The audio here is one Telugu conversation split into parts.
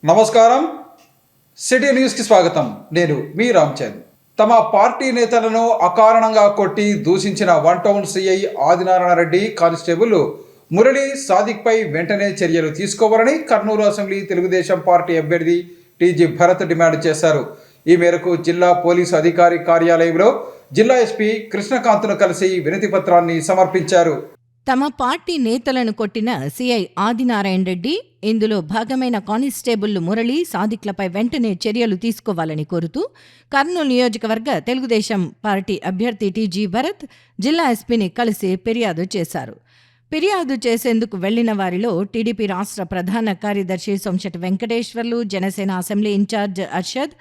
నమస్కారం, సిటీ న్యూస్కి స్వాగతం. నేను మీ రామ్చంద్. తమ పార్టీ నేతలను అకారణంగా కొట్టి దూషించిన one town CI Adinarayana Reddy constable Murali సాదిక్పై వెంటనే చర్యలు తీసుకోవాలని కర్నూలు అసెంబ్లీ తెలుగుదేశం పార్టీ అభ్యర్థి టీజీ భరత్ డిమాండ్ చేశారు. ఈ మేరకు జిల్లా పోలీసు అధికారి కార్యాలయంలో జిల్లా ఎస్పీ కృష్ణకాంత్ను కలిసి వినతి పత్రాన్ని సమర్పించారు. తమ పార్టీ నేతలను కొట్టిన సిఐ ఆదినారాయణ రెడ్డి, ఇందులో భాగమైన కానిస్టేబుళ్లు మురళి సాదిక్లపై వెంటనే చర్యలు తీసుకోవాలని కోరుతూ కర్నూలు నియోజకవర్గ తెలుగుదేశం పార్టీ అభ్యర్థి టీజీ భరత్ జిల్లా ఎస్పీని కలిసి ఫిర్యాదు చేశారు. ఫిర్యాదు చేసేందుకు వెళ్లిన వారిలో టీడీపీ రాష్ట్ర ప్రధాన కార్యదర్శి సోంశెట్టి వెంకటేశ్వర్లు, జనసేన అసెంబ్లీ ఇన్ఛార్జ్ అర్షద్,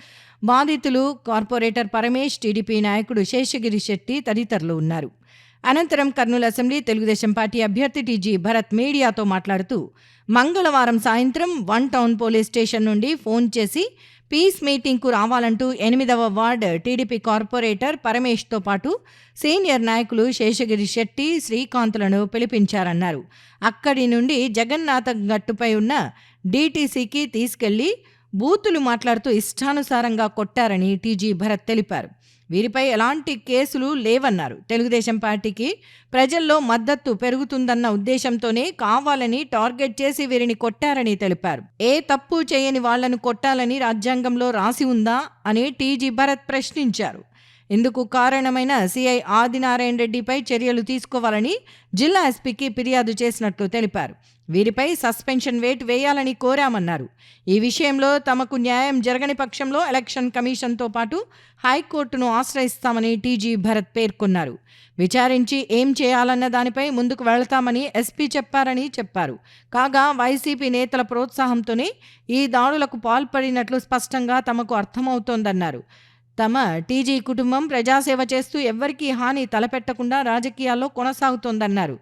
బాధితులు కార్పొరేటర్ పరమేష్, టీడీపీ నాయకుడు శేషగిరి శెట్టి తదితరులు ఉన్నారు. అనంతరం కర్నూలు అసెంబ్లీ తెలుగుదేశం పార్టీ అభ్యర్థి టీజీ భరత్ మీడియాతో మాట్లాడుతూ మంగళవారం సాయంత్రం వన్ టౌన్ పోలీస్ స్టేషన్ నుండి ఫోన్ చేసి పీస్ మీటింగ్కు రావాలంటూ 8వ వార్డ్ టీడీపీ కార్పొరేటర్ పరమేష్తో పాటు సీనియర్ నాయకులు శేషగిరి శెట్టి, శ్రీకాంత్లను పిలిపించారన్నారు. అక్కడి నుండి జగన్నాథ గట్టుపై ఉన్న డీటీసీకి తీసుకెళ్లి బూతులు మాట్లాడుతూ ఇష్టానుసారంగా కొట్టారని టీజీ భరత్ తెలిపారు. వీరిపై ఎలాంటి కేసులు లేవన్నారు. తెలుగుదేశం పార్టీకి ప్రజల్లో మద్దతు పెరుగుతుందన్న ఉద్దేశంతోనే కావాలని టార్గెట్ చేసి వీరిని కొట్టారని తెలిపారు. ఏ తప్పు చేయని వాళ్లను కొట్టాలని రాజ్యాంగంలో రాసి ఉందా అని టీజీ భరత్ ప్రశ్నించారు. ఇందుకు కారణమైన సిఐ ఆదినారాయణ రెడ్డిపై చర్యలు తీసుకోవాలని జిల్లా ఎస్పీకి ఫిర్యాదు చేసినట్లు తెలిపారు. వీరిపై సస్పెన్షన్ వేయాలని కోరామన్నారు. ఈ విషయంలో తమకు న్యాయం జరగని పక్షంలో ఎలక్షన్ కమిషన్తో పాటు హైకోర్టును ఆశ్రయిస్తామని టీజీ భరత్ పేర్కొన్నారు. విచారించి ఏం చేయాలన్న దానిపై ముందుకు వెళతామని ఎస్పీ చెప్పారని చెప్పారు. కాగా వైసీపీ నేతల ప్రోత్సాహంతోనే ఈ దాడులకు పాల్పడినట్లు స్పష్టంగా తమకు అర్థమవుతోందన్నారు. తమ టీజీ కుటుంబం ప్రజాసేవ చేస్తూ ఎవ్వరికీ హాని తలపెట్టకుండా రాజకీయాల్లో కొనసాగుతోందన్నారు.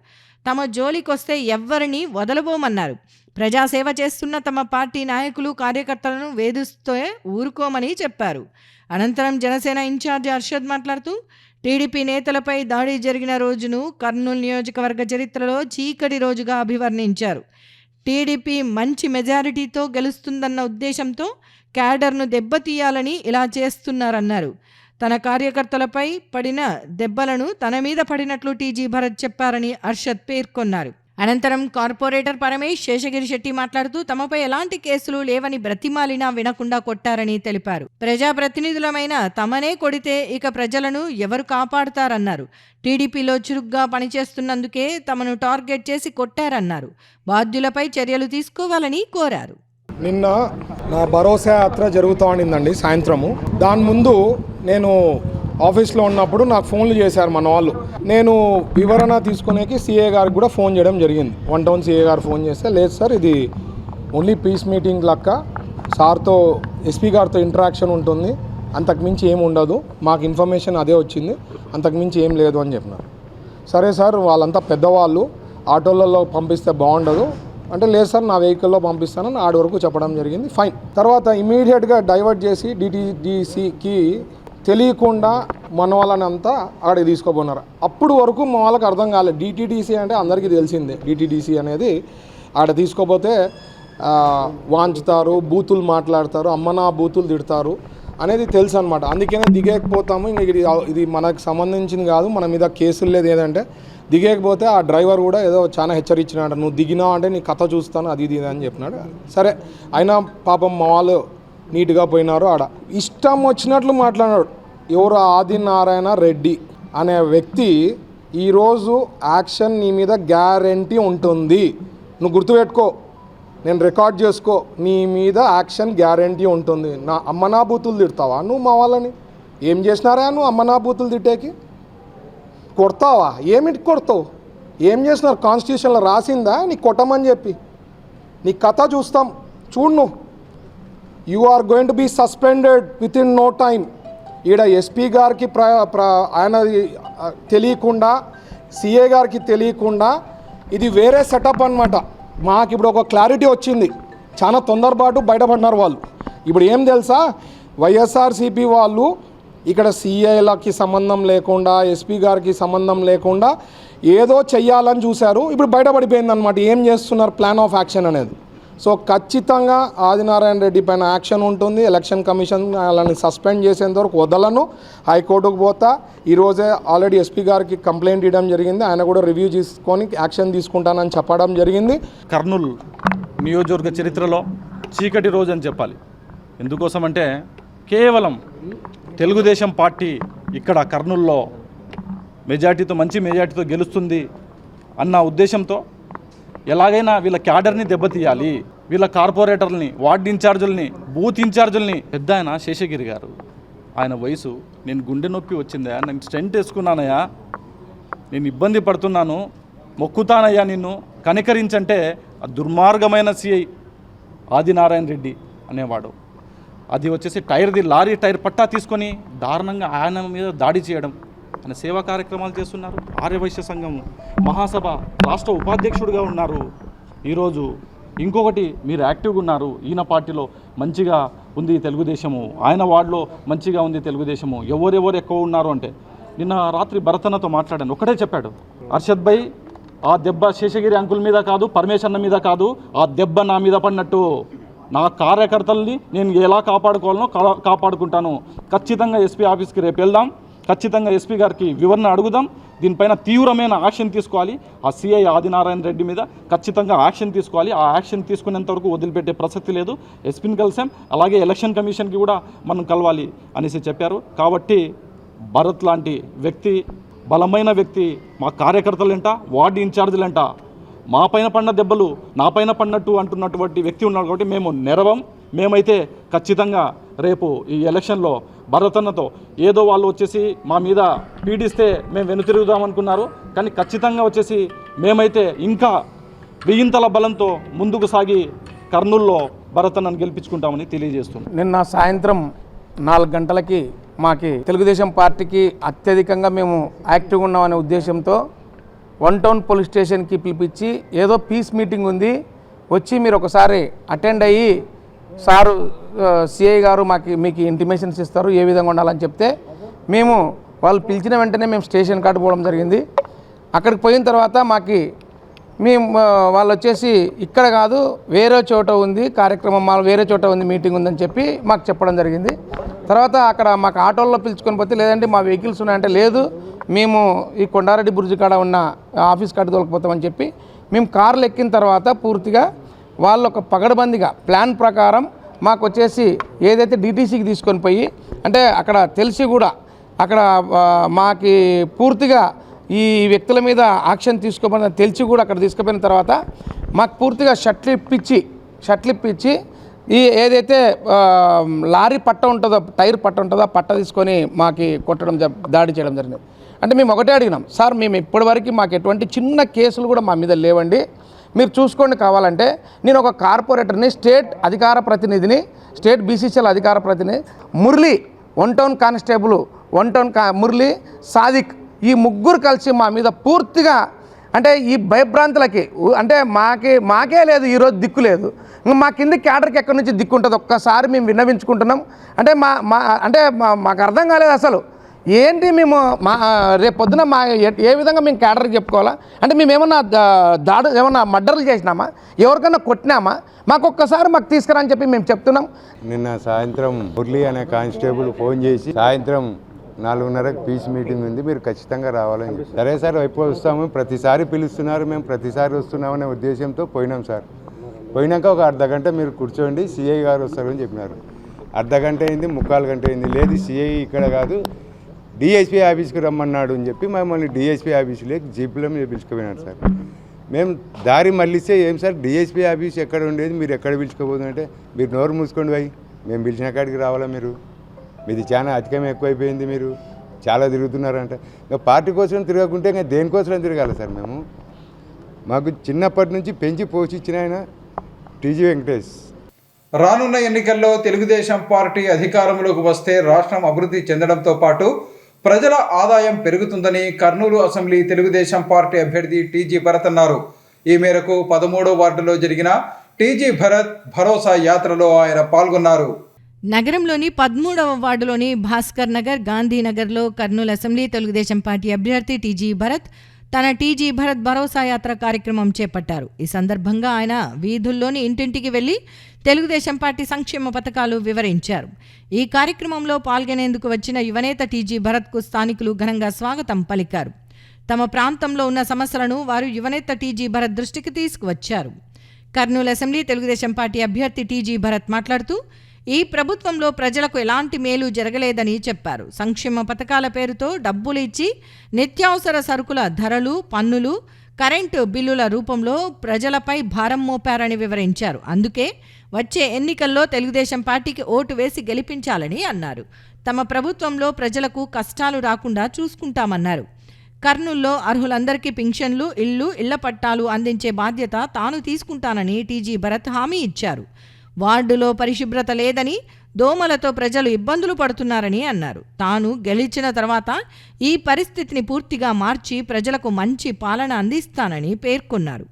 తమ జోలికొస్తే ఎవ్వరిని వదలబోమన్నారు. ప్రజాసేవ చేస్తున్న తమ పార్టీ నాయకులు, కార్యకర్తలను వేధిస్తే ఊరుకోమని చెప్పారు. అనంతరం జనసేన ఇన్ఛార్జి అర్షద్ మాట్లాడుతూ టీడీపీ నేతలపై దాడి జరిగిన రోజును కర్నూలు నియోజకవర్గ చరిత్రలో చీకటి రోజుగా అభివర్ణించారు. టీడీపీ మంచి మెజారిటీతో గెలుస్తుందన్న ఉద్దేశంతో క్యాడర్ను దెబ్బతీయాలని ఇలా చేస్తున్నారన్నారు. తన కార్యకర్తలపై పడిన దెబ్బలను తన మీద పడినట్లు టీజీ భరత్ చెప్పారని అర్షద్ పేర్కొన్నారు. అనంతరం కార్పొరేటర్ పరమేష్, శేషగిరి శెట్టి మాట్లాడుతూ తమపై ఎలాంటి కేసులు లేవని బ్రతిమాలినా వినకుండా కొట్టారని తెలిపారు. ప్రజాప్రతినిధులమైన తమనే కొడితే ఇక ప్రజలను ఎవరు కాపాడుతారన్నారు. టీడీపీలో చురుగ్గా పనిచేస్తున్నందుకే తమను టార్గెట్ చేసి కొట్టారన్నారు. బాధ్యులపై చర్యలు తీసుకోవాలని కోరారు. నిన్న నా భరోసా యాత్ర జరుగుతూ ఉండిందండి సాయంత్రము. దాని ముందు నేను ఆఫీస్లో ఉన్నప్పుడు నాకు ఫోన్లు చేశారు మన వాళ్ళు. నేను వివరణ తీసుకునేకి సీఏ గారికి కూడా ఫోన్ చేయడం జరిగింది. వన్ టౌన్ సీఏ గారు ఫోన్ చేస్తే, లేదు సార్, ఇది ఓన్లీ పీస్ మీటింగ్ లెక్క, సార్తో ఎస్పీ గారితో ఇంటరాక్షన్ ఉంటుంది, అంతకుమించి ఏమి ఉండదు, మాకు ఇన్ఫర్మేషన్ అదే వచ్చింది, అంతకుమించి ఏం లేదు అని చెప్పినారు. సరే సార్, వాళ్ళంతా పెద్దవాళ్ళు, ఆటోలలో పంపిస్తే బాగుండదు అంటే, లేదు సార్ నా వెహికల్లో పంపిస్తానని ఆడి వరకు చెప్పడం జరిగింది. ఫైన్. తర్వాత ఇమీడియట్గా డైవర్ట్ చేసి డిటీడీసీకి తెలియకుండా మన వాళ్ళనంతా ఆడికి తీసుకోబోన్నారు. అప్పుడు వరకు మా వాళ్ళకి అర్థం కాలేదు. డిటీడీసీ అంటే అందరికీ తెలిసిందే. డిటీడీసీ అనేది ఆడ తీసుకోపోతే వాంచుతారు, బూతులు మాట్లాడతారు, అమ్మనా బూతులు తిడతారు అనేది తెలుసు అనమాట. అందుకనే దిగేకపోతాము. ఇంక ఇది మనకు సంబంధించింది కాదు, మన మీద కేసులు లేదు. ఏదంటే దిగేకపోతే ఆ డ్రైవర్ కూడా ఏదో చాలా హెచ్చరించినాడు, నువ్వు దిగినావు అంటే నీ కథ చూస్తాను, అది ఇది అని చెప్పినాడు. సరే, అయినా పాపం మా వాళ్ళు నీట్గా పోయినారు. ఆడ ఇష్టం వచ్చినట్లు మాట్లాడాడు. ఎవరు? ఆదినారాయణ రెడ్డి అనే వ్యక్తి ఈరోజు యాక్షన్ నీ మీద గ్యారంటీ ఉంటుంది, నువ్వు గుర్తుపెట్టుకో, నేను రికార్డ్ చేసుకో, నీ మీద యాక్షన్ గ్యారంటీ ఉంటుంది. నా అమ్మనా బూతులు తిడతావా నువ్వు? మా వాళ్ళని ఏం చేసినారా నువ్వు? అమ్మనా బూతులు తిట్టేకి కొడతావా? ఏమిటి కొడతావు? ఏం చేసినారు? కాన్స్టిట్యూషన్లో రాసిందా నీకు కొట్టమని చెప్పి? నీ కథ చూస్తాం, చూడు నువ్వు. You are going to be suspended with in no time. ఈడ ఎస్పీ గారికి ఆయన తెలియకుండా, సిఏ గారికి తెలియకుండా ఇది వేరే సెటప్ అనమాట. మాకు ఇప్పుడు ఒక క్లారిటీ వచ్చింది. చాలా తొందరపాటు బయటపడినారు వాళ్ళు. ఇప్పుడు ఏం తెలుసా, వైఎస్ఆర్సీపీ వాళ్ళు ఇక్కడ సిఐలకి సంబంధం లేకుండా, ఎస్పీ గారికి సంబంధం లేకుండా ఏదో చెయ్యాలని చూశారు. ఇప్పుడు బయటపడిపోయిందనమాట ఏం చేస్తున్నారు, ప్లాన్ ఆఫ్ యాక్షన్ అనేది. సో ఖచ్చితంగా ఆదినారాయణ రెడ్డి పైన యాక్షన్ ఉంటుంది. ఎలక్షన్ కమిషన్ వాళ్ళని సస్పెండ్ చేసేంత వరకు వదలను. హైకోర్టుకు పోతా. ఈరోజే ఆల్రెడీ ఎస్పీ గారికి కంప్లైంట్ ఇవ్వడం జరిగింది. ఆయన కూడా రివ్యూ చేసుకొని యాక్షన్ తీసుకుంటానని చెప్పడం జరిగింది. కర్నూలు నియోజకవర్గ చరిత్రలో చీకటి రోజు అని చెప్పాలి. ఎందుకోసమంటే కేవలం తెలుగుదేశం పార్టీ ఇక్కడ కర్నూలులో మంచి మెజార్టీతో గెలుస్తుంది అన్న ఉద్దేశంతో ఎలాగైనా వీళ్ళ క్యాడర్ని దెబ్బతీయాలి, వీళ్ళ కార్పొరేటర్ని, వార్డు ఇన్ఛార్జుల్ని, బూత్ ఇన్ఛార్జుల్ని. పెద్ద ఆయన శేషగిరి గారు, ఆయన వయసు, నేను గుండె నొప్పి వచ్చిందా, నేను స్టెంట్ వేసుకున్నానయ్యా, నేను ఇబ్బంది పడుతున్నాను, మొక్కుతానయ్యా నిన్ను కనికరించంటే ఆ దుర్మార్గమైన సిఐ ఆదినారాయణ రెడ్డి అనేవాడు. అది వచ్చేసి లారీ టైర్ పట్టా తీసుకొని దారుణంగా ఆయన మీద దాడి చేయడం. ఆయన సేవా కార్యక్రమాలు చేస్తున్నారు. ఆర్యవైశ్య సంఘం మహాసభ రాష్ట్ర ఉపాధ్యక్షుడిగా ఉన్నారు. ఈరోజు ఇంకొకటి, మీరు యాక్టివ్గా ఉన్నారు. ఈయన పార్టీలో మంచిగా ఉంది తెలుగుదేశము, ఆయన వార్డులో మంచిగా ఉంది తెలుగుదేశము, ఎవరెవరు ఎక్కువ ఉన్నారు అంటే నిన్న రాత్రి భరతన్నతో మాట్లాడాను. ఒకటే చెప్పాడు, అర్షద్ భాయ్ ఆ దెబ్బ శేషగిరి అంకుల్ మీద కాదు, పరమేశ్వరన్న మీద కాదు, ఆ దెబ్బ నా మీద పడినట్టు. నా కార్యకర్తల్ని నేను ఎలా కాపాడుకోవాలనో కాపాడుకుంటాను. ఖచ్చితంగా ఎస్పీ ఆఫీస్కి రేపు వెళ్దాం, ఖచ్చితంగా ఎస్పీ గారికి వివరణ అడుగుదాం. దీనిపైన తీవ్రమైన యాక్షన్ తీసుకోవాలి. ఆ సిఐ ఆదినారాయణ రెడ్డి మీద ఖచ్చితంగా యాక్షన్ తీసుకోవాలి. ఆ యాక్షన్ తీసుకునేంత వరకు వదిలిపెట్టే ప్రసక్తి లేదు. ఎస్పీని కలిసాం, అలాగే ఎలక్షన్ కమిషన్కి కూడా మనం కలవాలి అనేసి చెప్పారు. కాబట్టి భరత్ లాంటి వ్యక్తి, బలమైన వ్యక్తి, మా కార్యకర్తలంట, వార్డు ఇన్ఛార్జీలంట, మా పైన పడిన దెబ్బలు నా పైన పడినట్టు అంటున్నటువంటి వ్యక్తి ఉన్నాడు. కాబట్టి మేము నెరవం. మేమైతే ఖచ్చితంగా రేపు ఈ ఎలక్షన్లో భరతన్నతో ఏదో వాళ్ళు వచ్చేసి మా మీద పీడిస్తే మేము వెనుతిరుగుదామనుకున్నారు. కానీ ఖచ్చితంగా వచ్చేసి మేమైతే ఇంకా వెయ్యింతల బలంతో ముందుకు సాగి కర్నూలులో భరతన్నను గెలిపించుకుంటామని తెలియజేస్తున్నాం. నిన్న సాయంత్రం 4 గంటలకి మాకి తెలుగుదేశం పార్టీకి అత్యధికంగా మేము యాక్టివ్గా ఉన్నామనే ఉద్దేశంతో 1 టౌన్ పోలీస్ స్టేషన్కి పిలిపించి ఏదో పీస్ మీటింగ్ ఉంది, వచ్చి మీరు ఒకసారి అటెండ్ అయ్యి సారు సిఐ గారు మీకు ఇంటిమేషన్స్ ఇస్తారు ఏ విధంగా ఉండాలని చెప్తే మేము వాళ్ళు పిలిచిన వెంటనే మేము స్టేషన్ కాడ పోవడం జరిగింది. అక్కడికి పోయిన తర్వాత వాళ్ళు వచ్చేసి ఇక్కడ కాదు వేరే చోట ఉంది కార్యక్రమం, వేరే చోట ఉంది మీటింగ్ ఉందని చెప్పి మాకు చెప్పడం జరిగింది. తర్వాత అక్కడ మాకు ఆటోల్లో పిలుచుకొని పోతే లేదంటే మా వెహికల్స్ ఉన్నాయంటే లేదు, మేము ఈ కొండారెడ్డి బుర్జి కాడ ఉన్న ఆఫీస్ కాడ తోలుకుపోతామని చెప్పి మేము కార్లు ఎక్కిన తర్వాత పూర్తిగా వాళ్ళు ఒక పగడబందిగా ప్లాన్ ప్రకారం మాకు వచ్చేసి ఏదైతే డీటీసీకి తీసుకొని పోయి, అంటే అక్కడ తెలిసి కూడా అక్కడ మాకి పూర్తిగా ఈ వ్యక్తుల మీద యాక్షన్ తీసుకోమని తెలిసి కూడా అక్కడ తీసుకుపోయిన తర్వాత మాకు పూర్తిగా షట్లు ఇప్పించి ఈ ఏదైతే లారీ పట్ట ఉంటుందో, టైర్ పట్ట ఉంటుందో పట్ట తీసుకొని మాకు దాడి చేయడం జరిగింది. అంటే మేము ఒకటే అడిగినాం, సార్ మేము ఇప్పటివరకు మాకు ఎటువంటి చిన్న కేసులు కూడా మా మీద లేవండి, మీరు చూసుకోండి, కావాలంటే నేను ఒక కార్పొరేటర్ని, స్టేట్ అధికార ప్రతినిధిని, స్టేట్ బీసీసీఎల్ అధికార ప్రతినిధి Murali, 1 town constable, 1 town Murali, Sadiq, ఈ ముగ్గురు కలిసి మా మీద పూర్తిగా అంటే ఈ భయభ్రాంతులకి అంటే మాకే లేదు ఈరోజు దిక్కు లేదు, మా కింద క్యాడర్కి ఎక్కడి నుంచి దిక్కు ఉంటుంది ఒక్కసారి మేము విన్నవించుకుంటున్నాం. అంటే మాకు అర్థం కాలేదు అసలు ఏంటి, మేము రేపు పొద్దున ఏ విధంగా మేము క్యాడర్కి చెప్పుకోవాలా? అంటే మేము ఏమన్నా మర్డర్లు చేసినామా, ఎవరికన్నా కొట్టినామా? మాకు ఒక్కసారి తీసుకురా అని చెప్పి మేము చెప్తున్నాం. నిన్న సాయంత్రం మురళి అనే కానిస్టేబుల్ ఫోన్ చేసి సాయంత్రం 4:30కి పీస్ మీటింగ్ ఉంది, మీరు ఖచ్చితంగా రావాలని. సరే సార్ ఎప్పుడు వస్తాము, ప్రతిసారి పిలుస్తున్నారు, మేము ప్రతిసారి వస్తున్నామనే ఉద్దేశంతో పోయినాం సార్. పోయినాక ఒక అర్ధగంట మీరు కూర్చోండి, సిఐ గారు వస్తారని చెప్పినారు. అర్ధగంట అయింది, 3/4 గంట అయింది, లేదు సిఐ ఇక్కడ కాదు డిఎస్పీ ఆఫీస్కి రమ్మన్నాడు అని చెప్పి మమ్మల్ని డిఎస్పీ ఆఫీసులోకి జీపులో మీరు పిలుచుకుపోయినారు సార్. మేము దారి మళ్ళిస్తే ఏం సార్ డిఎస్పీ ఆఫీస్ ఎక్కడ ఉండేది, మీరు ఎక్కడ పిలుచుకోబోతుందంటే మీరు నోరు మూసుకోండి పోయి, మేము పిలిచిన కాడికి రావాలా, మీది చాలా అధికం ఎక్కువైపోయింది, మీరు చాలా తిరుగుతున్నారంట. ఇంకా పార్టీ కోసం తిరగకుంటే ఇంకా దేనికోసం తిరగాలి సార్? మాకు చిన్నప్పటి నుంచి పెంచి పోషించిన ఆయన టీజీ వెంకటేష్. రానున్న ఎన్నికల్లో తెలుగుదేశం పార్టీ అధికారంలోకి వస్తే రాష్ట్రం అభివృద్ధి చెందడంతో పాటు ప్రజల ఆదాయం పెరుగుతుందని కర్నూలు అసెంబ్లీ తెలుగుదేశం పార్టీ అభ్యర్థి టీజీ భరత్ అన్నారు. ఈ మేరకు 13వ వార్డులో జరిగిన టీజీ భరత్ భరోసా యాత్రలో ఆయన పాల్గొన్నారు. నగరంలోని 13వ వార్డులోని భాస్కర్ నగర్, గాంధీనగర్లో కర్నూలు అసెంబ్లీ తెలుగుదేశం పార్టీ అభ్యర్థి టీజీ భరత్ తన టీజీ భరత్ భరోసా యాత్ర కార్యక్రమం చేపట్టారు. ఈ సందర్భంగా ఆయన వీధుల్లోని ఇంటింటికి వెళ్లి తెలుగుదేశం పార్టీ సంక్షేమ పథకాలు వివరించారు. ఈ కార్యక్రమంలో పాల్గొనేందుకు వచ్చిన యువనేత టీజీ భరత్కు స్థానికులు ఘనంగా స్వాగతం పలికారు. తమ ప్రాంతంలో ఉన్న సమస్యలను వారు యువనేత టీజీ భరత్ దృష్టికి తీసుకువచ్చారు. కర్నూలు అసెంబ్లీ తెలుగుదేశం పార్టీ అభ్యర్థి టీజీ భరత్ మాట్లాడుతూ ఈ ప్రభుత్వంలో ప్రజలకు ఎలాంటి మేలు జరగలేదని చెప్పారు. సంక్షేమ పథకాల పేరుతో డబ్బులు ఇచ్చి నిత్యావసర సరుకుల ధరలు, పన్నులు, కరెంటు బిల్లుల రూపంలో ప్రజలపై భారం మోపారని వివరించారు. అందుకే వచ్చే ఎన్నికల్లో తెలుగుదేశం పార్టీకి ఓటు వేసి గెలిపించాలని అన్నారు. తమ ప్రభుత్వంలో ప్రజలకు కష్టాలు రాకుండా చూసుకుంటామన్నారు. కర్నూల్లో అర్హులందరికీ పింఛన్లు, ఇళ్ల పట్టాలు అందించే బాధ్యత తాను తీసుకుంటానని టీజీ భరత్ హామీ ఇచ్చారు. వార్డులో పరిశుభ్రత లేదని, దోమలతో ప్రజలు ఇబ్బందులు పడుతున్నారని అన్నారు. తాను గెలిచిన తర్వాత ఈ పరిస్థితిని పూర్తిగా మార్చి ప్రజలకు మంచి పాలన అందిస్తానని పేర్కొన్నారు.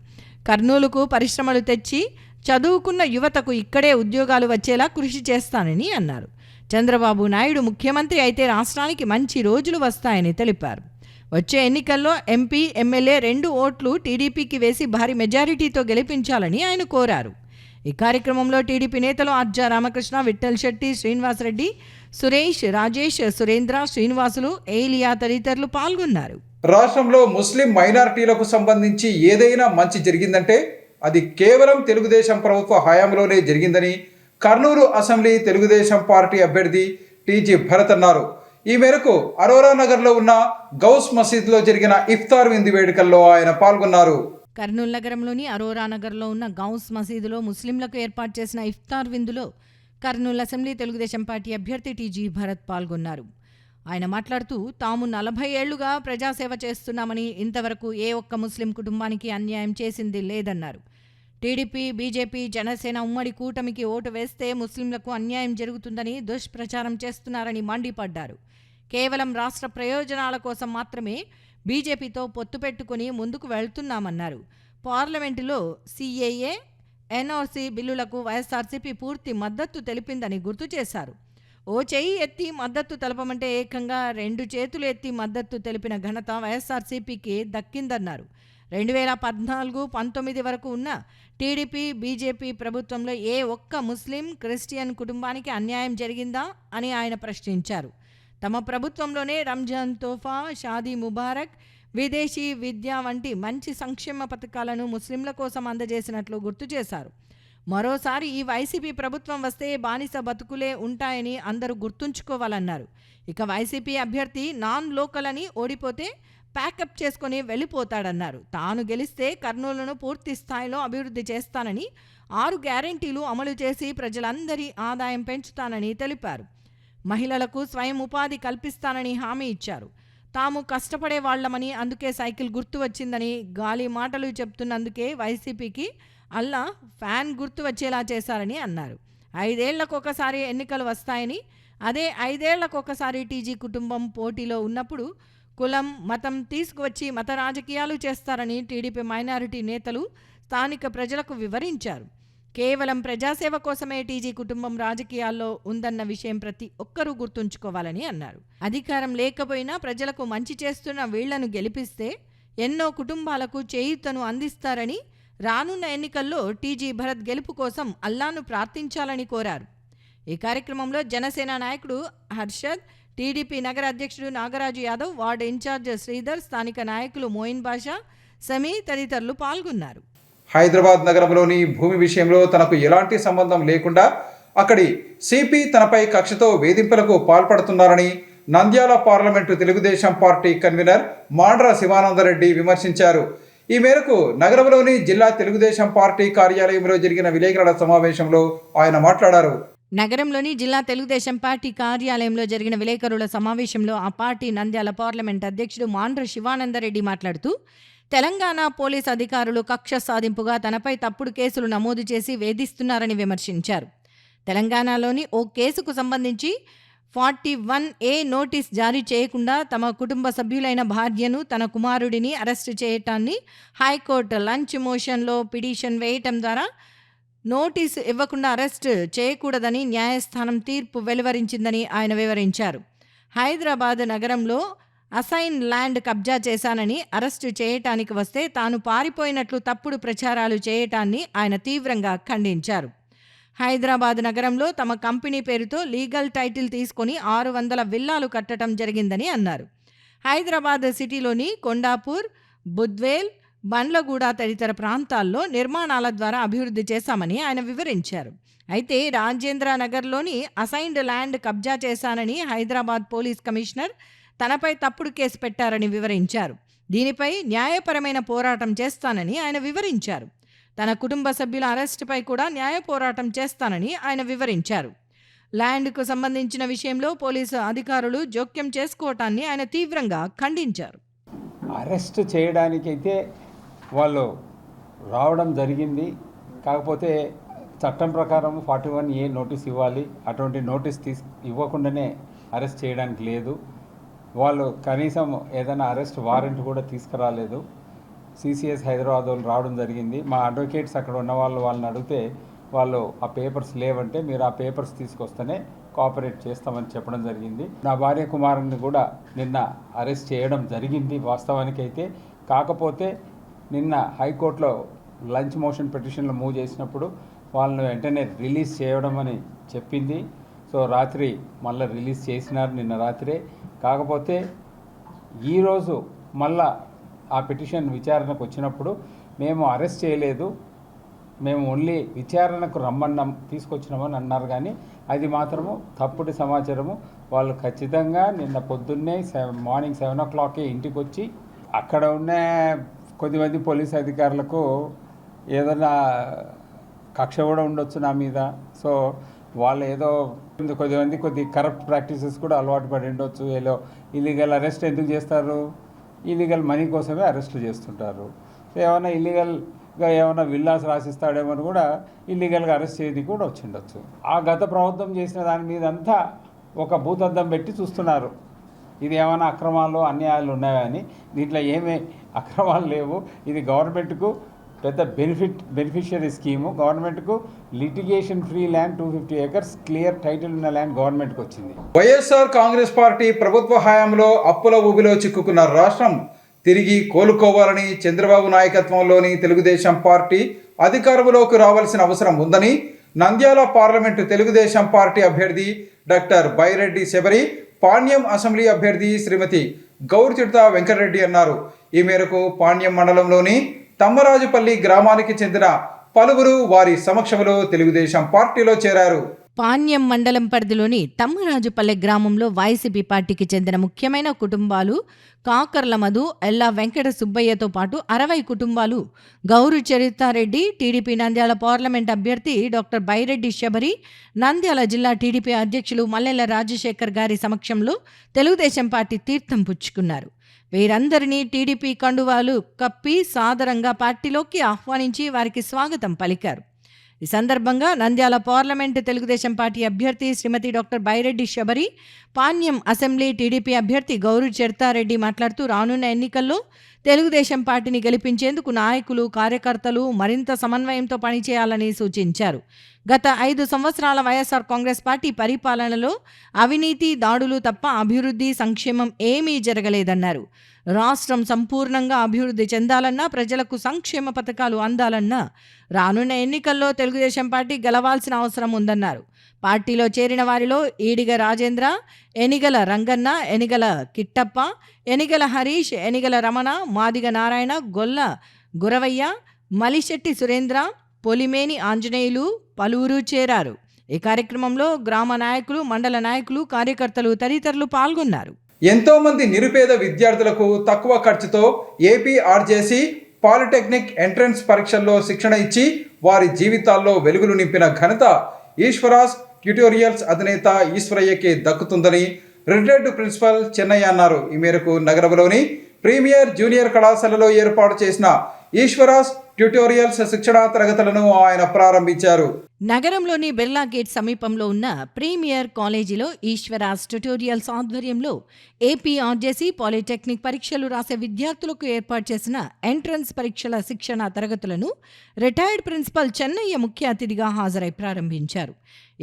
కర్నూలుకు పరిశ్రమలు తెచ్చి చదువుకున్న యువతకు ఇక్కడే ఉద్యోగాలు వచ్చేలా కృషి చేస్తానని అన్నారు. చంద్రబాబు నాయుడు ముఖ్యమంత్రి అయితే రాష్ట్రానికి మంచి రోజులు వస్తాయని తెలిపారు. వచ్చే ఎన్నికల్లో ఎంపీ, ఎమ్మెల్యే 2 ఓట్లు టీడీపీకి వేసి భారీ మెజారిటీతో గెలిపించాలని ఆయన కోరారు. ఈ కార్యక్రమంలో టీడీపీ నేతలు ఆర్జా రామకృష్ణ, విఠల్ శెట్టి, శ్రీనివాసరెడ్డి, సురేష్, రాజేష్, సురేంద్ర, శ్రీనివాసులు, ఏలియా తదితరులు పాల్గొన్నారు. రాష్ట్రంలో ముస్లిం మైనారిటీలకు సంబంధించి ఏదైనా మంచి జరిగిందంటే అది కేవలం తెలుగుదేశం ప్రభుత్వ హయాంలోనే జరిగిందని కర్నూలు అసెంబ్లీ తెలుగుదేశం పార్టీ అభ్యర్థి టీజీ భరత్ అన్నారు. ఈ మేరకు అరోరా నగర్లో ఉన్న గౌస్ మసీద్లో జరిగిన ఇఫ్తార్ విందు వేడుకల్లో ఆయన పాల్గొన్నారు. కర్నూలు నగరంలోని అరోరా నగర్లో ఉన్న గౌస్ మసీదులో ముస్లింలకు ఏర్పాటు చేసిన ఇఫ్తార్ విందులో కర్నూలు అసెంబ్లీ తెలుగుదేశం పార్టీ అభ్యర్థి టీజీ భరత్ పాల్గొన్నారు. ఆయన మాట్లాడుతూ తాము 40 ఏళ్లుగా ప్రజాసేవ చేస్తున్నామని ఇంతవరకు ఏ ఒక్క ముస్లిం కుటుంబానికి అన్యాయం చేసింది లేదన్నారు. టీడీపీ, బీజేపీ, జనసేన ఉమ్మడి కూటమికి ఓటు వేస్తే ముస్లింలకు అన్యాయం జరుగుతుందని దుష్ప్రచారం చేస్తున్నారని మండిపడ్డారు. కేవలం రాష్ట్ర ప్రయోజనాల కోసం మాత్రమే బీజేపీతో పొత్తు పెట్టుకుని ముందుకు వెళ్తున్నామన్నారు. పార్లమెంటులో CAA, NRC బిల్లులకు వైఎస్ఆర్సీపీ పూర్తి మద్దతు తెలిపిందని గుర్తు చేశారు. ఓ చెయ్యి ఎత్తి మద్దతు తెలపమంటే ఏకంగా 2 చేతులు ఎత్తి మద్దతు తెలిపిన ఘనత వైఎస్ఆర్సీపీకి దక్కిందన్నారు. 2014-19 వరకు ఉన్న టీడీపీ, బీజేపీ ప్రభుత్వంలో ఏ ఒక్క ముస్లిం, క్రిస్టియన్ కుటుంబానికి అన్యాయం జరిగిందా అని ఆయన ప్రశ్నించారు. తమ ప్రభుత్వంలోనే రంజాన్ తోఫా, షాదీ ముబారక్, విదేశీ విద్య వంటి మంచి సంక్షేమ పథకాలను ముస్లింల కోసం అందజేసినట్లు గుర్తు చేశారు. మరోసారి ఈ వైసీపీ ప్రభుత్వం వస్తే బానిస బతుకులే ఉంటాయని అందరూ గుర్తుంచుకోవాలన్నారు. ఇక వైసీపీ అభ్యర్థి నాన్ లోకల్ అని ఓడిపోతే ప్యాకప్ చేసుకుని వెళ్ళిపోతాడన్నారు. తాను గెలిస్తే కర్నూలును పూర్తి స్థాయిలో అభివృద్ధి చేస్తానని, 6 గ్యారెంటీలు అమలు చేసి ప్రజలందరి ఆదాయం పెంచుతానని తెలిపారు. మహిళలకు స్వయం ఉపాధి కల్పిస్తానని హామీ ఇచ్చారు. తాము కష్టపడే వాళ్లమని, అందుకే సైకిల్ గుర్తు వచ్చిందని గాలి మాటలు చెప్తున్నందుకే వైసీపీకి అల్లా ఫ్యాన్ గుర్తు వచ్చేలా చేశారని అన్నారు. 5 ఏళ్లకొకసారి ఎన్నికలు వస్తాయని, అదే 5 ఏళ్లకొకసారి టీజీ కుటుంబం పోటీలో ఉన్నప్పుడు కులం, మతం తీసుకువచ్చి మత రాజకీయాలు చేస్తారని టీడీపీ మైనారిటీ నేతలు స్థానిక ప్రజలకు వివరించారు. కేవలం ప్రజాసేవ కోసమే టీజీ కుటుంబం రాజకీయాల్లో ఉందన్న విషయం ప్రతి ఒక్కరూ గుర్తుంచుకోవాలని అన్నారు. అధికారం లేకపోయినా ప్రజలకు మంచి చేస్తున్న వీళ్లను గెలిపిస్తే ఎన్నో కుటుంబాలకు చేయూతను అందిస్తారని, రానున్న ఎన్నికల్లో టీజీ భరత్ గెలుపు కోసం అల్లాను ప్రార్థించాలని కోరారు. ఈ కార్యక్రమంలో జనసేన నాయకుడు హర్షద్, టీడీపీ నగర అధ్యక్షుడు నాగరాజు యాదవ్, వార్డు ఇన్ఛార్జ్ శ్రీధర్, స్థానిక నాయకులు మోయిన్ బాషా, సమీ తదితరులు పాల్గొన్నారు. హైదరాబాద్ నగరంలోని భూమి విషయంలో తనకు ఎలాంటి సంబంధం లేకుండా అక్కడి సిపి తనపై కక్షతో వేధింపులకు పాల్పడుతున్నారని Nandyal parliament Telugu Desam party convener Mandra Shivananda Reddy విమర్శించారు. ఈ మేరకు నగరంలోని జిల్లా తెలుగుదేశం పార్టీ కార్యాలయంలో జరిగిన విలేకరుల సమావేశంలో ఆయన మాట్లాడారు. నగరంలోని జిల్లా తెలుగుదేశం పార్టీ కార్యాలయంలో జరిగిన విలేకరుల సమావేశంలో ఆ పార్టీ నంద్యాల పార్లమెంట్ అధ్యక్షుడు మాండ్ర శివానందరెడ్డి మాట్లాడుతూ, తెలంగాణ పోలీస్ అధికారులు కక్ష సాధింపుగా తనపై తప్పుడు కేసులు నమోదు చేసి వేధిస్తున్నారని విమర్శించారు. తెలంగాణలోని ఓ కేసుకు సంబంధించి 41A నోటీస్ జారీ చేయకుండా తమ కుటుంబ సభ్యులైన భార్యను, తన కుమారుడిని అరెస్టు చేయటాన్ని హైకోర్టు లంచ్ మోషన్లో పిటిషన్ వేయటం ద్వారా నోటీసు ఇవ్వకుండా అరెస్ట్ చేయకూడదని న్యాయస్థానం తీర్పు వెలువరించిందని ఆయన వివరించారు. హైదరాబాద్ నగరంలో అసైన్ ల్యాండ్ కబ్జా చేశానని అరెస్టు చేయటానికి వస్తే తాను పారిపోయినట్లు తప్పుడు ప్రచారాలు చేయటాన్ని ఆయన తీవ్రంగా ఖండించారు. హైదరాబాద్ నగరంలో తమ కంపెనీ పేరుతో లీగల్ టైటిల్ తీసుకొని 600 విల్లాలు కట్టడం జరిగిందని అన్నారు. హైదరాబాద్ సిటీలోని కొండాపూర్, బుద్వేల్, బండ్లగూడ తదితర ప్రాంతాల్లో నిర్మాణాల ద్వారా అభివృద్ధి చేశామని ఆయన వివరించారు. అయితే రాజేంద్ర నగర్లోని అసైన్డ్ ల్యాండ్ కబ్జా చేశానని హైదరాబాద్ పోలీస్ కమిషనర్ తనపై తప్పుడు కేసు పెట్టారని వివరించారు. దీనిపై న్యాయపరమైన పోరాటం చేస్తానని ఆయన వివరించారు. తన కుటుంబ సభ్యుల అరెస్టుపై కూడా న్యాయ పోరాటం చేస్తానని ఆయన వివరించారు. ల్యాండ్కు సంబంధించిన విషయంలో పోలీసు అధికారులు జోక్యం చేసుకోవటాన్ని ఆయన తీవ్రంగా ఖండించారు. అరెస్ట్ చేయడానికైతే వాళ్ళు రావడం జరిగింది. కాకపోతే చట్టం ప్రకారం 41A నోటీస్ ఇవ్వాలి. అటువంటి నోటీస్ ఇవ్వకుండానే అరెస్ట్ చేయడానికి లేదు. వాళ్ళు కనీసం ఏదైనా అరెస్ట్ వారెంట్ కూడా తీసుకురాలేదు. సిసిఎస్ హైదరాబాద్ వాళ్ళు రావడం జరిగింది. మా అడ్వకేట్స్ అక్కడ ఉన్న వాళ్ళని అడిగితే వాళ్ళు ఆ పేపర్స్ లేవంటే మీరు ఆ పేపర్స్ తీసుకొస్తేనే కోఆపరేట్ చేస్తామని చెప్పడం జరిగింది. నా భార్య కుమారుని కూడా నిన్న అరెస్ట్ చేయడం జరిగింది వాస్తవానికైతే. కాకపోతే నిన్న హైకోర్టులో లంచ్ మోషన్ పిటిషన్లో మూవ్ చేసినప్పుడు వాళ్ళని వెంటనే రిలీజ్ చేయడం అని చెప్పింది. సో రాత్రి మళ్ళీ రిలీజ్ చేసినారు నిన్న రాత్రే. కాకపోతే ఈరోజు మళ్ళా ఆ పిటిషన్ విచారణకు వచ్చినప్పుడు మేము అరెస్ట్ చేయలేదు, మేము ఓన్లీ విచారణకు తీసుకొచ్చినామని అన్నారు. కానీ అది మాత్రము తప్పుడు సమాచారము. వాళ్ళు ఖచ్చితంగా నిన్న పొద్దున్నే మార్నింగ్ 7 o'clockకే ఇంటికి వచ్చి అక్కడ ఉన్న కొద్దిమంది పోలీస్ అధికారులకు ఏదైనా కక్ష కూడా ఉండొచ్చు నా మీద. సో వాళ్ళు ఏదో కొద్ది కరప్ట్ ప్రాక్టీసెస్ కూడా అలవాటు పడి ఉండొచ్చు. ఏదో ఇల్లీగల్ అరెస్ట్ ఎందుకు చేస్తారు? ఇల్లీగల్ మనీ కోసమే అరెస్టులు చేస్తుంటారు. సో ఏమైనా ఇల్లీగల్గా ఏమైనా విల్లాస్ రాసిస్తాడేమో అని కూడా ఇల్లీగల్గా అరెస్ట్ చేయడానికి కూడా వచ్చిండొచ్చు. ఆ గత ప్రభుత్వం చేసిన దాని మీద అంతా ఒక భూతద్దం పెట్టి చూస్తున్నారు. ఇది ఏమైనా అక్రమాలు అన్యాయాలు ఉన్నాయని. దీంట్లో ఏమీ అక్రమాలు లేవు. ఇది గవర్నమెంట్కు పెద్ద బెనిఫిషియరీ స్కీము. గవర్నమెంట్కు litigation free land 250 acres clear title ఉన్న ల్యాండ్ గవర్నమెంట్కి వచ్చింది. వైఎస్ఆర్ కాంగ్రెస్ పార్టీ ప్రభుత్వ హయాంలో అప్పుల ఊబిలో చిక్కుకున్న రాష్ట్రం తిరిగి కోలుకోవాలని చంద్రబాబు నాయకత్వంలోని తెలుగుదేశం పార్టీ అధికారంలోకి రావాల్సిన అవసరం ఉందని నంద్యాల పార్లమెంటు తెలుగుదేశం పార్టీ అభ్యర్థి డాక్టర్ బైరెడ్డి శబరి, పాణ్యం అసెంబ్లీ అభ్యర్థి శ్రీమతి గౌరిచిడత వెంకటరెడ్డి అన్నారు. ఈ మేరకు పాణ్యం మండలంలోని తమ్మరాజుపల్లి గ్రామానికి చెందిన పలువురు వారి సమక్షంలో తెలుగుదేశం పార్టీలో చేరారు. పాణ్యం మండలం పరిధిలోని తమ్మరాజుపల్లె గ్రామంలో వైసీపీ పార్టీకి చెందిన ముఖ్యమైన కుటుంబాలు కాకర్ల మధు, ఎల్లా వెంకట సుబ్బయ్యతో పాటు 60 కుటుంబాలు గౌరు చరితారెడ్డి, టీడీపీ నంద్యాల పార్లమెంట్ అభ్యర్థి డాక్టర్ బైరెడ్డి శబరి, నంద్యాల జిల్లా టీడీపీ అధ్యక్షులు మల్లెల రాజశేఖర్ గారి సమక్షంలో తెలుగుదేశం పార్టీ తీర్థం పుచ్చుకున్నారు. వీరందరినీ టీడీపీ కండువాలు కప్పి సాదరంగా పార్టీలోకి ఆహ్వానించి వారికి స్వాగతం పలికారు. ఈ సందర్భంగా నంద్యాల పార్లమెంటు తెలుగుదేశం పార్టీ అభ్యర్థి Shrimati doctor Byreddy Shabari, Panyam assembly TDP అభ్యర్థి గౌరు చరితారెడ్డి మాట్లాడుతూ రానున్న ఎన్నికల్లో తెలుగుదేశం పార్టీని గెలిపించేందుకు నాయకులు, కార్యకర్తలు మరింత సమన్వయంతో పనిచేయాలని సూచించారు. గత 5 సంవత్సరాల వైఎస్ఆర్ కాంగ్రెస్ పార్టీ పరిపాలనలో అవినీతి, దాడులు తప్ప అభివృద్ధి, సంక్షేమం ఏమీ జరగలేదన్నారు. రాష్ట్రం సంపూర్ణంగా అభివృద్ధి చెందాలన్నా, ప్రజలకు సంక్షేమ పథకాలు అందాలన్నా రానున్న ఎన్నికల్లో తెలుగుదేశం పార్టీ గెలవాల్సిన అవసరం ఉందన్నారు. పార్టీలో చేరిన వారిలో ఈడిగ రాజేంద్ర, ఎనిగల రంగన్న, ఎనిగల కిట్టప్ప, ఎనిగల హరీష్, ఎనిగల రమణ, మాదిగ నారాయణ, గొల్ల గురవయ్య, మలిశెట్టి సురేంద్ర, పొలిమేని ఆంజనేయులు పలువురు చేరారు. ఈ కార్యక్రమంలో గ్రామ నాయకులు, మండల నాయకులు, కార్యకర్తలు తదితరులు పాల్గొన్నారు. ఎంతో మంది నిరుపేద విద్యార్థులకు తక్కువ ఖర్చుతో ఏపీఆర్జేసీ పాలిటెక్నిక్ ఎంట్రన్స్ పరీక్షల్లో శిక్షణ ఇచ్చి వారి జీవితాల్లో వెలుగులు నింపిన ఘనత ఈశ్వరాస్ ట్యుటోరియల్స్ అధినేత ఈశ్వరయ్యకి దక్కుతుందని రిటైర్డ్ ప్రిన్సిపల్ చెన్నయ్య అన్నారు. ఈ మేరకు నగరంలోని ప్రీమియర్ జూనియర్ కళాశాలలో ఏర్పాటు చేసిన ఈశ్వరాస్ ట్యుటోరియల్స్ శిక్షణా తరగతులను ఆయన ప్రారంభించారు. నగరంలోని బిర్లా గేట్ సమీపంలో ఉన్న ప్రీమియర్ కాలేజీలో ఈశ్వరాస్ ట్యుటోరియల్స్ ఆధ్వర్యంలో ఏపీఆర్జేసీ పాలిటెక్నిక్ పరీక్షలు రాసే విద్యార్థులకు ఏర్పాటు చేసిన ఎంట్రన్స్ పరీక్షల శిక్షణ తరగతులను రిటైర్డ్ ప్రిన్సిపల్ చెన్నయ్య ముఖ్య అతిథిగా హాజరై ప్రారంభించారు.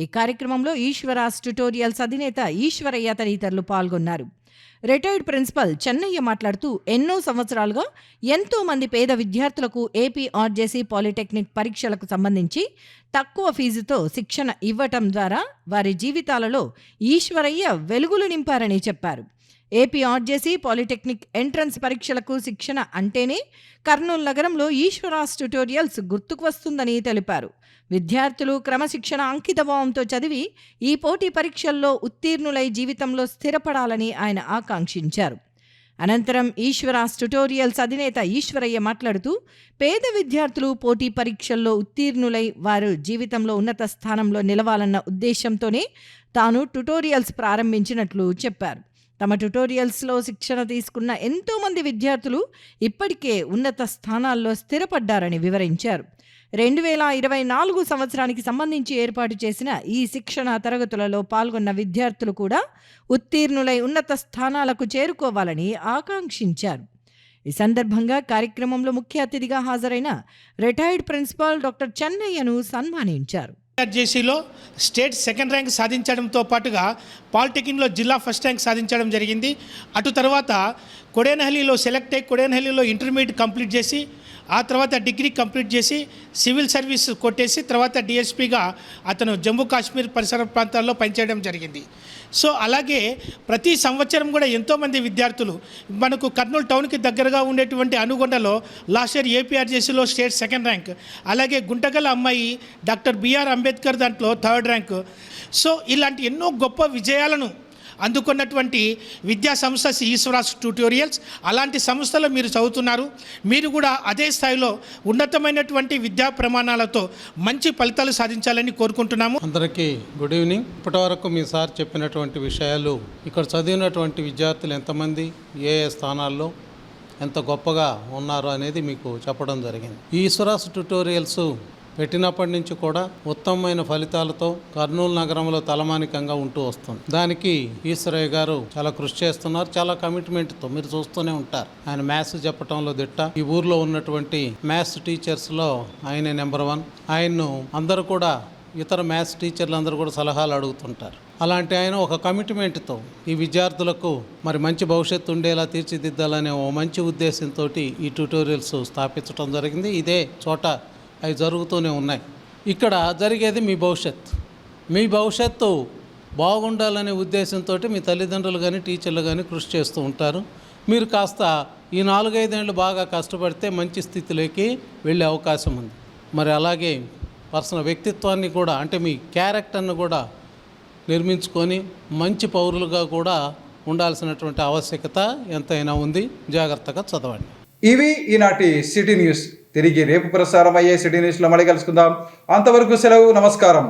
ఈ కార్యక్రమంలో ఈశ్వరాస్ ట్యుటోరియల్స్ అధినేత ఈశ్వరయ్య తదితరులు పాల్గొన్నారు. రిటైర్డ్ ప్రిన్సిపల్ చెన్నయ్య మాట్లాడుతూ ఎన్నో సంవత్సరాలుగా ఎంతో మంది పేద విద్యార్థులకు ఏపీ ఆర్జేసీ పాలిటెక్నిక్ పరీక్షలకు సంబంధించి తక్కువ ఫీజుతో శిక్షణ ఇవ్వటం ద్వారా వారి జీవితాలలో ఈశ్వరయ్య వెలుగులు నింపారని చెప్పారు. ఏపీ ఆర్జేసీ పాలిటెక్నిక్ ఎంట్రన్స్ పరీక్షలకు శిక్షణ అంటేనే కర్నూలు నగరంలో ఈశ్వరాస్ ట్యుటోరియల్స్ గుర్తుకు వస్తుందని తెలిపారు. విద్యార్థులు క్రమశిక్షణ అంకితభావంతో చదివి ఈ పోటీ పరీక్షల్లో ఉత్తీర్ణులై జీవితంలో స్థిరపడాలని ఆయన ఆకాంక్షించారు. అనంతరం ఈశ్వరాస్ ట్యుటోరియల్స్ అధినేత ఈశ్వరయ్య మాట్లాడుతూ పేద విద్యార్థులు పోటీ పరీక్షల్లో ఉత్తీర్ణులై వారు జీవితంలో ఉన్నత స్థానంలో నిలవాలన్న ఉద్దేశంతోనే తాను ట్యుటోరియల్స్ ప్రారంభించినట్లు చెప్పారు. తమ ట్యుటోరియల్స్లో శిక్షణ తీసుకున్న ఎంతోమంది విద్యార్థులు ఇప్పటికే ఉన్నత స్థానాల్లో స్థిరపడ్డారని వివరించారు. 2024 సంవత్సరానికి సంబంధించి ఏర్పాటు చేసిన ఈ శిక్షణ తరగతులలో పాల్గొన్న విద్యార్థులు కూడా ఉత్తీర్ణులై ఉన్నత స్థానాలకు చేరుకోవాలని ఆకాంక్షించారు. ఈ సందర్భంగా కార్యక్రమంలో ముఖ్య అతిథిగా హాజరైన రిటైర్డ్ ప్రిన్సిపాల్ డాక్టర్ చెన్నయ్యను సన్మానించారు. ఆర్జేసీలో స్టేట్ సెకండ్ ర్యాంక్ సాధించడంతో పాటుగా పాలిటెక్నిక్లో జిల్లా ఫస్ట్ ర్యాంక్ సాధించడం జరిగింది. అటు తర్వాత కొడేనహల్లిలో సెలెక్ట్ అయ్యి కొడేనహల్లిలో ఇంటర్మీడియట్ కంప్లీట్ చేసి ఆ తర్వాత డిగ్రీ కంప్లీట్ చేసి సివిల్ సర్వీస్ కొట్టేసి తర్వాత డిఎస్పీగా అతను జమ్మూ కాశ్మీర్ పరిసర ప్రాంతాల్లో పనిచేయడం జరిగింది. సో అలాగే ప్రతి సంవత్సరం కూడా ఎంతోమంది విద్యార్థులు మనకు కర్నూలు టౌన్కి దగ్గరగా ఉండేటువంటి అనుగొండలో లాస్ట్ ఇయర్ ఏపీఆర్జేసీలో స్టేట్ సెకండ్ ర్యాంక్, అలాగే గుంటగల అమ్మాయి డాక్టర్ బిఆర్ అంబేద్కర్ దాంట్లో థర్డ్ ర్యాంక్. సో ఇలాంటి ఎన్నో గొప్ప విజయాలను అందుకున్నటువంటి విద్యా సంస్థ ఈశ్వరాస్ ట్యుటోరియల్స్. అలాంటి సంస్థలో మీరు చదువుతున్నారు. మీరు కూడా అదే స్థాయిలో ఉన్నతమైనటువంటి విద్యా ప్రమాణాలతో మంచి ఫలితాలు సాధించాలని కోరుకుంటున్నాము. అందరికీ గుడ్ ఈవినింగ్. ఇప్పటివరకు మీ సార్ చెప్పినటువంటి విషయాలు, ఇక్కడ చదివినటువంటి విద్యార్థులు ఎంతమంది ఏ ఏ స్థానాల్లో ఎంత గొప్పగా ఉన్నారు అనేది మీకు చెప్పడం జరిగింది. ఈ ఈశ్వరాస్ ట్యుటోరియల్స్ పెట్టినప్పటి నుంచి కూడా ఉత్తమమైన ఫలితాలతో కర్నూలు నగరంలో తలమానికంగా ఉంటూ వస్తుంది. దానికి ఈశ్వరయ్య గారు చాలా కృషి చేస్తున్నారు, చాలా కమిట్మెంట్తో మీరు చూస్తూనే ఉంటారు. ఆయన మ్యాథ్స్ చెప్పడంలో దిట్ట. ఈ ఊర్లో ఉన్నటువంటి మ్యాథ్స్ టీచర్స్లో ఆయనే నెంబర్ 1. ఆయన్ను అందరూ కూడా ఇతర మ్యాథ్స్ టీచర్లు అందరూ కూడా సలహాలు అడుగుతుంటారు. అలాంటి ఆయన ఒక కమిట్మెంట్తో ఈ విద్యార్థులకు మరి మంచి భవిష్యత్తు ఉండేలా తీర్చిదిద్దాలనే ఓ మంచి ఉద్దేశంతో ఈ ట్యుటోరియల్స్ స్థాపించడం జరిగింది. ఇదే చోట అవి జరుగుతూనే ఉన్నాయి. ఇక్కడ జరిగేది మీ భవిష్యత్తు. మీ భవిష్యత్తు బాగుండాలనే ఉద్దేశంతో మీ తల్లిదండ్రులు కానీ టీచర్లు కానీ కృషి చేస్తూ ఉంటారు. మీరు కాస్త ఈ 4-5 ఏళ్ళు బాగా కష్టపడితే మంచి స్థితిలోకి వెళ్ళే అవకాశం ఉంది. మరి అలాగే పర్సనల్ వ్యక్తిత్వాన్ని కూడా, అంటే మీ క్యారెక్టర్ను కూడా నిర్మించుకొని మంచి పౌరులుగా కూడా ఉండాల్సినటువంటి ఆవశ్యకత ఎంతైనా ఉంది. జాగ్రత్తగా చదవండి. ఇవి ఈనాటి సిటీ న్యూస్. తిరిగి రేపు ప్రసారం అయ్యే సిటీ న్యూస్లో మళ్ళీ కలుసుకుందాం. అంతవరకు సెలవు. నమస్కారం.